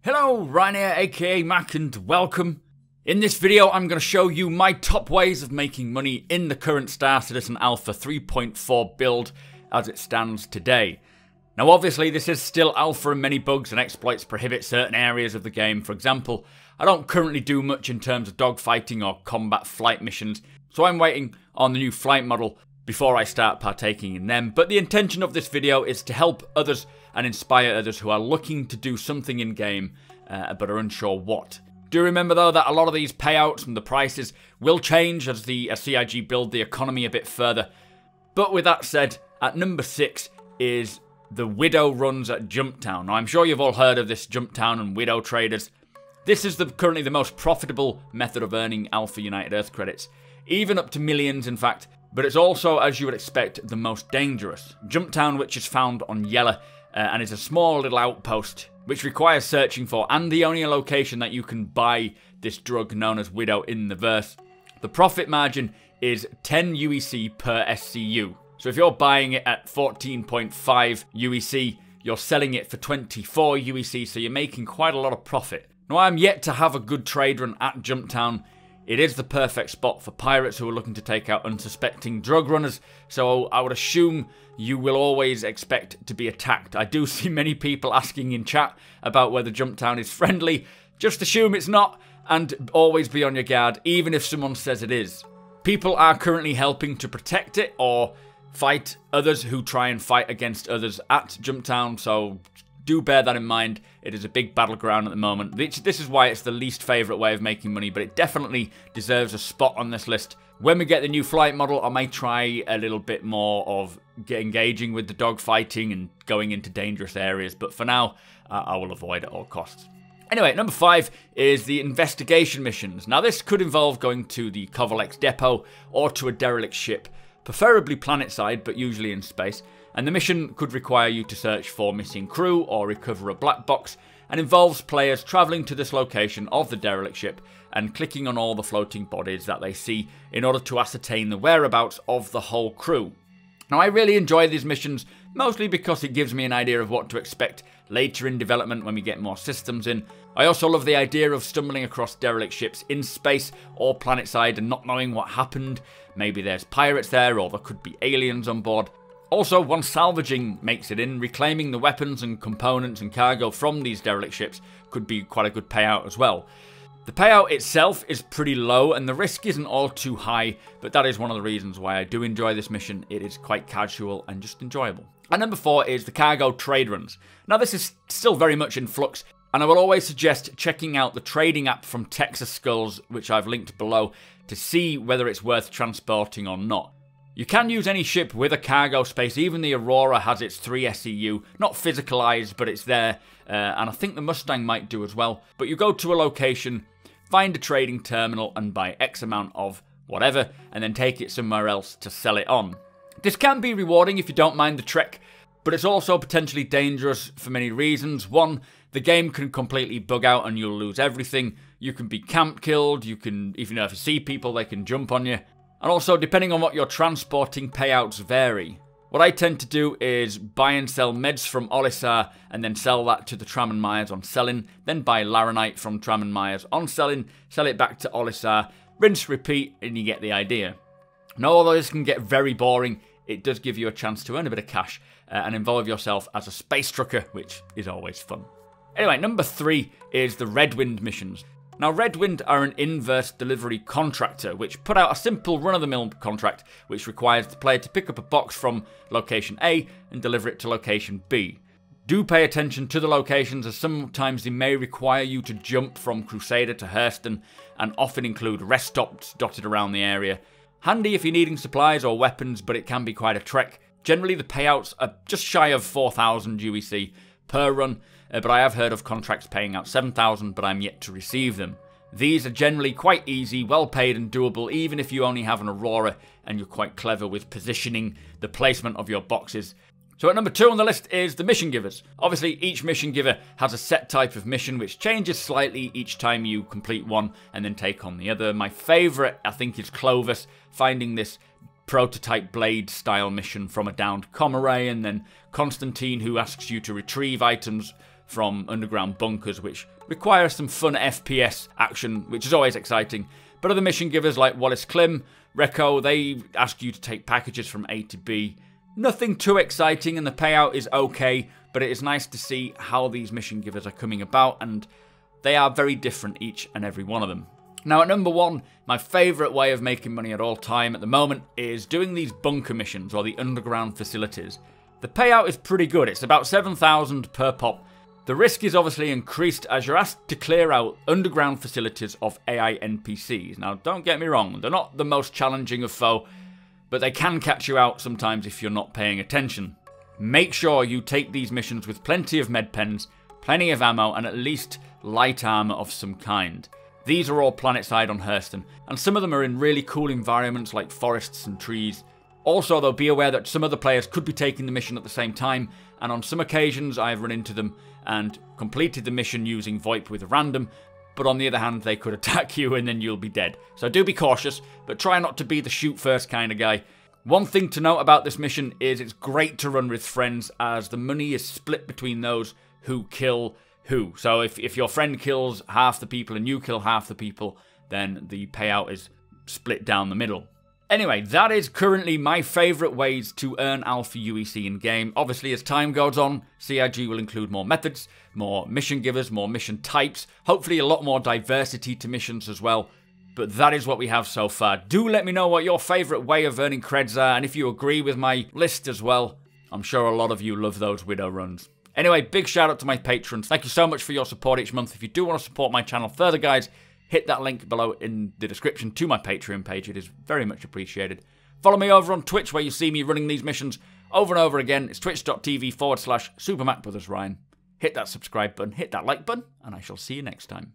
Hello, Ryan here, aka Mac, and welcome. In this video, I'm going to show you my top ways of making money in the current Star Citizen Alpha 3.4 build as it stands today. Now obviously this is still alpha and many bugs and exploits prohibit certain areas of the game. For example, I don't currently do much in terms of dogfighting or combat flight missions, so I'm waiting on the new flight model before I start partaking in them. But the intention of this video is to help others and inspire others who are looking to do something in game but are unsure what. Do remember though that a lot of these payouts and the prices will change as the CIG build the economy a bit further. But with that said, at number 6 is the Widow runs at Jumptown. Now I'm sure you've all heard of this Jumptown and Widow traders. This is currently the most profitable method of earning Alpha United Earth credits, even up to millions in fact. But it's also, as you would expect, the most dangerous. Jumptown, which is found on Yella and is a small little outpost which requires searching for, and the only location that you can buy this drug known as Widow in the verse. The profit margin is 10 UEC per SCU. So if you're buying it at 14.5 UEC, you're selling it for 24 UEC, so you're making quite a lot of profit. Now I'm yet to have a good trade run at Jumptown. It is the perfect spot for pirates who are looking to take out unsuspecting drug runners, so I would assume you will always expect to be attacked. I do see many people asking in chat about whether Jumptown is friendly. Just assume it's not, and always be on your guard, even if someone says it is. People are currently helping to protect it or fight others who try and fight against others at Jumptown, so do bear that in mind. It is a big battleground at the moment. This is why it's the least favourite way of making money, but it definitely deserves a spot on this list. When we get the new flight model, I may try a little bit more of engaging with the dogfighting and going into dangerous areas, but for now, I will avoid at all costs. Anyway, number 5 is the investigation missions. Now this could involve going to the Covalex depot or to a derelict ship, preferably planetside, but usually in space. And the mission could require you to search for missing crew or recover a black box, and involves players travelling to this location of the derelict ship and clicking on all the floating bodies that they see in order to ascertain the whereabouts of the whole crew. Now I really enjoy these missions, mostly because it gives me an idea of what to expect later in development when we get more systems in. I also love the idea of stumbling across derelict ships in space or planetside and not knowing what happened. Maybe there's pirates there, or there could be aliens on board. Also, once salvaging makes it in, reclaiming the weapons and components and cargo from these derelict ships could be quite a good payout as well. The payout itself is pretty low and the risk isn't all too high, but that is one of the reasons why I do enjoy this mission. It is quite casual and just enjoyable. And number 4 is the cargo trade runs. Now this is still very much in flux, and I will always suggest checking out the trading app from Texas Skulls, which I've linked below, to see whether it's worth transporting or not. You can use any ship with a cargo space. Even the Aurora has its 3 SCU, not physicalized, but it's there, and I think the Mustang might do as well. But you go to a location, find a trading terminal and buy X amount of whatever, and then take it somewhere else to sell it on. This can be rewarding if you don't mind the trek, but it's also potentially dangerous for many reasons. One, the game can completely bug out and you'll lose everything. You can be camp killed, if you see people, they can jump on you. And also, depending on what you're transporting, payouts vary. What I tend to do is buy and sell meds from Olisar and then sell that to the Tram and Myers on Selin, then buy Laranite from Tram and Myers on Selin, sell it back to Olisar, rinse, repeat, and you get the idea. Now, although this can get very boring, it does give you a chance to earn a bit of cash and involve yourself as a space trucker, which is always fun. Anyway, number 3 is the Redwind missions. Now, Redwind are an inverse delivery contractor, which put out a simple run-of-the-mill contract, which requires the player to pick up a box from location A and deliver it to location B. Do pay attention to the locations, as sometimes they may require you to jump from Crusader to Hurston, and often include rest stops dotted around the area. Handy if you're needing supplies or weapons, but it can be quite a trek. Generally, the payouts are just shy of 4,000 UEC per run, but I have heard of contracts paying out 7,000, but I'm yet to receive them. These are generally quite easy, well paid and doable, even if you only have an Aurora and you're quite clever with positioning the placement of your boxes. So at number 2 on the list is the mission givers. Obviously, each mission giver has a set type of mission which changes slightly each time you complete one and then take on the other. My favourite, I think, is Clovis, finding this prototype blade style mission from a downed com array, and then Constantine, who asks you to retrieve items from underground bunkers, which require some fun FPS action, which is always exciting. But other mission givers like Wallace Klim, Reco, they ask you to take packages from A to B. Nothing too exciting, and the payout is okay, but it is nice to see how these mission givers are coming about, and they are very different, each and every one of them. Now, at number 1, my favourite way of making money at all time at the moment is doing these bunker missions, or the underground facilities. The payout is pretty good, it's about 7,000 per pop. The risk is obviously increased as you're asked to clear out underground facilities of AI NPCs. Now, don't get me wrong, they're not the most challenging of foe, but they can catch you out sometimes if you're not paying attention. Make sure you take these missions with plenty of med pens, plenty of ammo, and at least light armor of some kind. These are all planetside on Hurston, and some of them are in really cool environments like forests and trees. Also, though, be aware that some other players could be taking the mission at the same time, and on some occasions I have run into them and completed the mission using VoIP with random, but on the other hand they could attack you and then you'll be dead. So do be cautious, but try not to be the shoot first kind of guy. One thing to note about this mission is it's great to run with friends, as the money is split between those who kill who. So if your friend kills half the people and you kill half the people, then the payout is split down the middle. Anyway, that is currently my favourite ways to earn Alpha UEC in-game. Obviously, as time goes on, CIG will include more methods, more mission givers, more mission types, hopefully a lot more diversity to missions as well. But that is what we have so far. Do let me know what your favourite way of earning creds are, and if you agree with my list as well. I'm sure a lot of you love those Widow runs. Anyway, big shout out to my patrons. Thank you so much for your support each month. If you do want to support my channel further, guys, hit that link below in the description to my Patreon page. It is very much appreciated. Follow me over on Twitch, where you see me running these missions over and over again. It's twitch.tv/supermacbrothers Ryan. Hit that subscribe button, hit that like button, and I shall see you next time.